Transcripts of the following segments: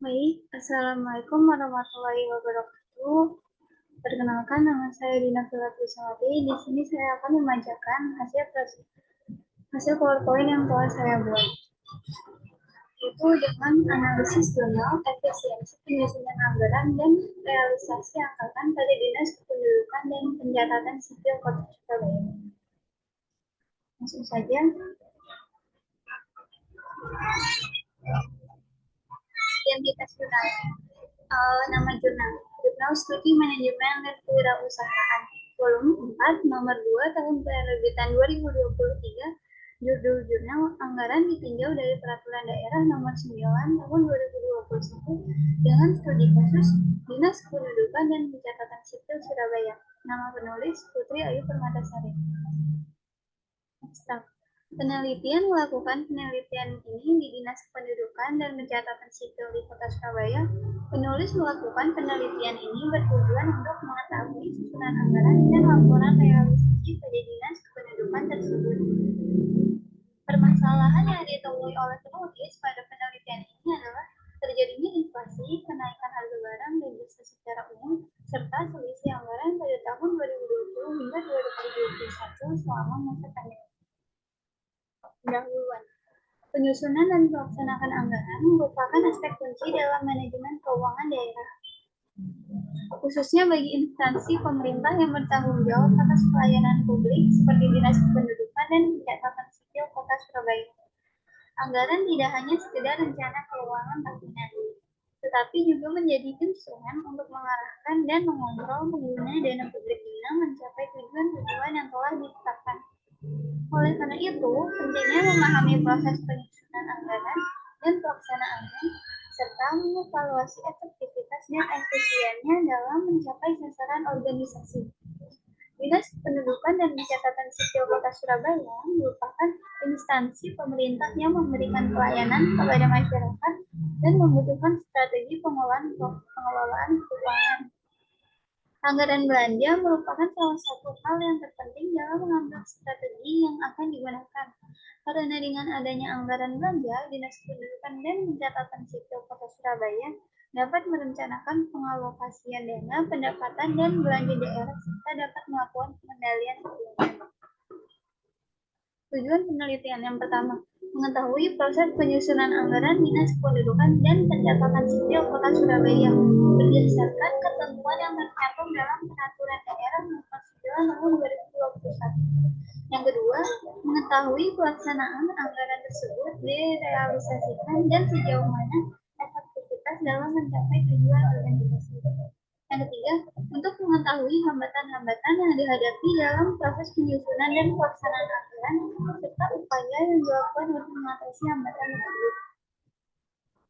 Baik, Assalamualaikum warahmatullahi wabarakatuh. Perkenalkan, nama saya Dina Filatrisawati. Di sini saya akan membacakan hasil PowerPoint yang telah saya buat, yaitu dengan analisis jurnal efisiensi penyusunan anggaran dan realisasi anggaran pada Dinas Kependudukan dan Pencatatan Sipil Kota Surabaya. Langsung saja. Identitas jurnal. Nama jurnal Studi Manajemen dan Kewirausahaan, volume 4, nomor 2, tahun penerbitan 2023. Judul jurnal anggaran ditinjau dari Peraturan Daerah nomor 9 tahun 2021 dengan studi kasus Dinas Kependudukan dan Pencatatan Sipil Surabaya. Nama penulis Putri Ayu Permatasari. Abstrak. Penelitian melakukan penelitian ini di Dinas Kependudukan dan Pencatatan Sipil di Kota Surabaya. Penulis melakukan penelitian ini bertujuan untuk mengetahui susunan anggaran dan laporan realisasi pada Dinas Kependudukan tersebut. Permasalahan yang ditemui oleh penulis pada penelitian ini adalah terjadinya inflasi, kenaikan harga barang dan jasa secara umum, serta selisih anggaran pada tahun 2020 hingga 2021 selama masa pandemi. Pendahuluan. Penyusunan dan pelaksanaan anggaran merupakan aspek kunci dalam manajemen keuangan daerah, khususnya bagi instansi pemerintah yang bertanggung jawab atas pelayanan publik seperti Dinas Kependudukan dan Pencatatan Sipil Kota Surabaya. Anggaran tidak hanya sekedar rencana keuangan tahunan, tetapi juga menjadi instrumen untuk mengarahkan dan mengontrol penggunaan dana publik guna mencapai tujuan-tujuan yang telah ditetapkan. Oleh karena itu, pentingnya memahami proses penyusunan anggaran dan pelaksanaannya, serta mengevaluasi efektivitas dan efisiennya dalam mencapai sasaran organisasi. Dinas Kependudukan dan Pencatatan Sipil Kota Surabaya merupakan instansi pemerintah yang memberikan pelayanan kepada masyarakat dan membutuhkan strategi pengelolaan keuangan. Anggaran belanja merupakan salah satu hal yang terpenting dalam mengambil strategi yang akan digunakan. Karena dengan adanya anggaran belanja, Dinas Kependudukan dan Pencatatan Sipil Kota Surabaya dapat merencanakan pengalokasian dana, pendapatan, dan belanja daerah, serta dapat melakukan pengendalian keuangan. Tujuan penelitian yang pertama, mengetahui proses penyusunan anggaran Dinas Kependudukan dan Pencatatan Sipil Kota Surabaya berdasarkan ketentuan yang tercantum dalam Peraturan Daerah Nomor 9 Tahun 2021. Yang kedua, mengetahui pelaksanaan anggaran tersebut direalisasikan dan sejauh mana efektivitas dalam mencapai tujuan organisasi. Yang ketiga, untuk mengetahui hambatan-hambatan yang dihadapi dalam proses penyusunan dan pelaksanaan anggaran, serta upaya yang dilakukan untuk mengatasi hambatan tersebut.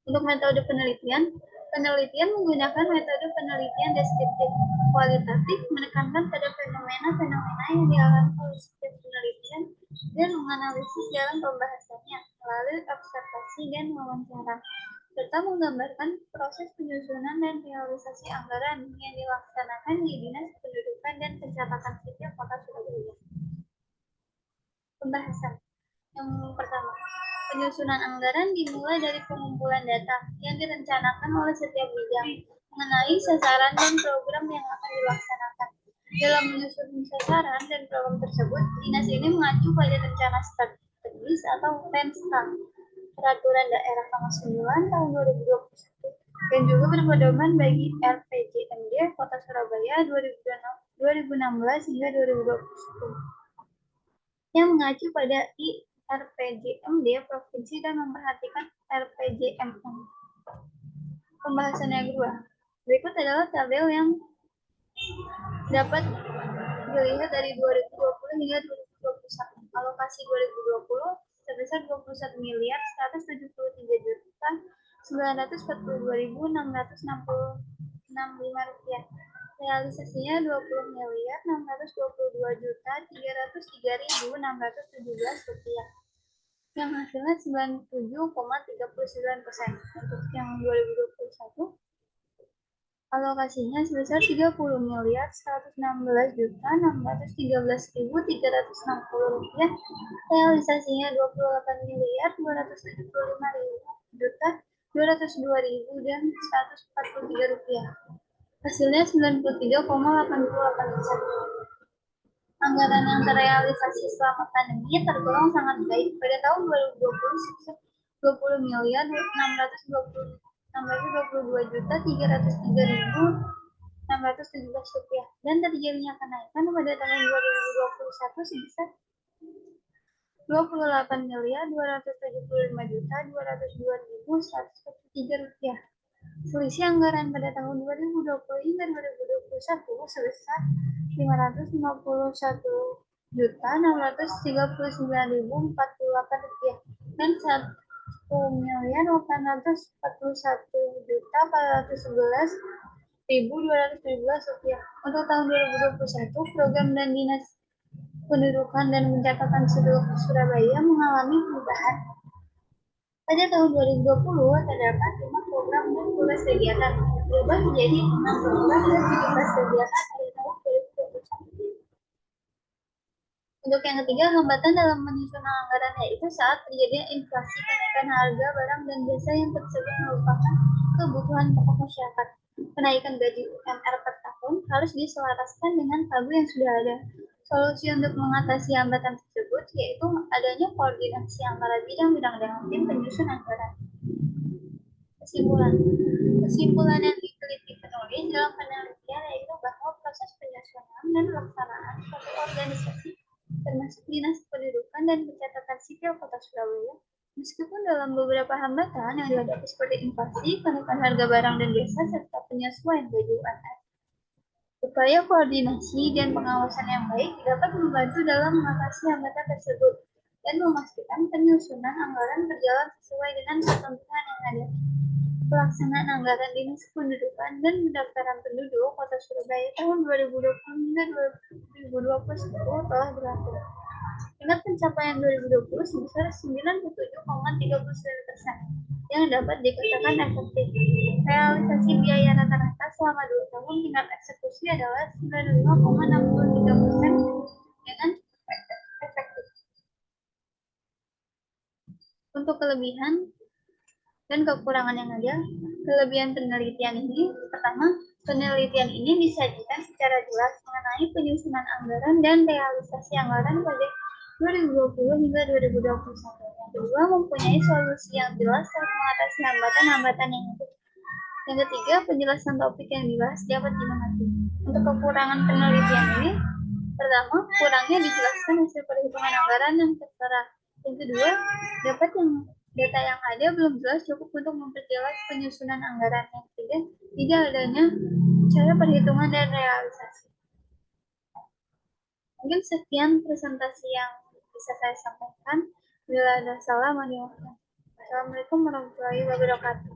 Untuk metode penelitian menggunakan metode penelitian deskriptif kualitatif, menekankan pada fenomena-fenomena yang dialami oleh setiap penelitian dan menganalisis dalam pembahasannya melalui observasi dan wawancara, serta menggambarkan proses penyusunan dan realisasi anggaran yang dilaksanakan di Dinas Kependudukan dan Pencatatan Sipil Kota Surabaya. Pembahasan yang pertama, penyusunan anggaran dimulai dari pengumpulan data yang direncanakan oleh setiap bidang mengenai sasaran dan program yang akan dilaksanakan. Dalam menyusun sasaran dan program tersebut, dinas ini mengacu pada rencana strategis atau PENSTA, Peraturan Daerah Nomor 9 Tahun 2021, dan juga berpedoman bagi RPJMD Kota Surabaya 2016 hingga 2021 yang mengacu pada RPJMD Provinsi dan memperhatikan RPJMN. Pembahasan yang kedua. Berikut adalah tabel yang dapat dilihat dari 2020 hingga 2021. Alokasi 2020 sebesar 21 miliar 173 juta 942.665 rupiah. Realisasinya 20 miliar 622 juta 303.617 rupiah. Yang hasilnya 97,39%. Untuk yang 2021 alokasinya sebesar 30 miliar 116 juta 613.360 rupiah. Realisasinya 28 miliar 275 juta 202.000 dan Rp143. Hasilnya 93,8088%. Anggaran yang terrealisasi selama pandemi tergolong sangat baik. Pada tahun 2020 sebesar 20 miliar 622.303.617 rupiah dan terjadinya kenaikan pada tahun 2021 sebesar 28 miliar 275.202.143 rupiah. Selisih anggaran pada tahun 2020 hingga 2021 sebesar 550.639.048 rupiah dan 1.841.411.217 rupiah. Untuk tahun 2021, program dan dinas pendudukan dan pencatatan sipil Surabaya mengalami perubahan. Pada tahun 2020 terdapat 5 program dan 12 kegiatan, berubah menjadi 6 program dan 17 kegiatan pada tahun 2021. Untuk yang ketiga, hambatan dalam menyusun anggaran yaitu saat terjadinya inflasi, kenaikan harga barang dan jasa yang tersebut merupakan kebutuhan pokok masyarakat. Kenaikan gaji UMR per tahun harus diselaraskan dengan pagu yang sudah ada. Solusi untuk mengatasi hambatan tersebut yaitu adanya koordinasi antara bidang-bidang dengan tim penyusun anggaran. Kesimpulan yang diteliti penulis dalam penelitian yaitu bahwa proses penyusunan dan pelaksanaan suatu organisasi termasuk dinas pendudukan dan pencatatan sipil Kota Surabaya, meskipun dalam beberapa hambatan yang dihadapi seperti inflasi, kenaikan harga barang dan jasa, serta penyesuaian gaji UMR. Upaya koordinasi dan pengawasan yang baik dapat membantu dalam mengatasi hambatan tersebut dan memastikan penyusunan anggaran berjalan sesuai dengan ketentuan yang ada. Pelaksanaan anggaran Dinas Pendudukan dan Pendaftaran Penduduk Kota Surabaya tahun 2020 hingga 2021 telah berakhir. Tingkat pencapaian 2020 sebesar 97,39% yang dapat dikatakan efektif. Realisasi biaya rata-rata selama 2 tahun tingkat eksekusi adalah 95,63% dengan efektif. Untuk kelebihan dan kekurangan yang ada, kelebihan penelitian ini, pertama, penelitian ini disajikan secara jelas mengenai penyusunan anggaran dan realisasi anggaran pada 2020 hingga 2021. Yang kedua, mempunyai solusi yang jelas saat mengatasi hambatan-hambatan yang ada. Yang ketiga, penjelasan topik yang dibahas dapat dimengerti. Untuk kekurangan penelitian ini, pertama, kurangnya dijelaskan hasil perhitungan anggaran yang tertera. Yang kedua, data yang ada belum jelas cukup untuk memperjelas penyusunan anggaran. Yang ketiga, tidak adanya cara perhitungan dan realisasi. Mungkin sekian presentasi yang bisa saya sampaikan. Bila ada salah, mohon dimaafkan. Assalamualaikum warahmatullahi wabarakatuh.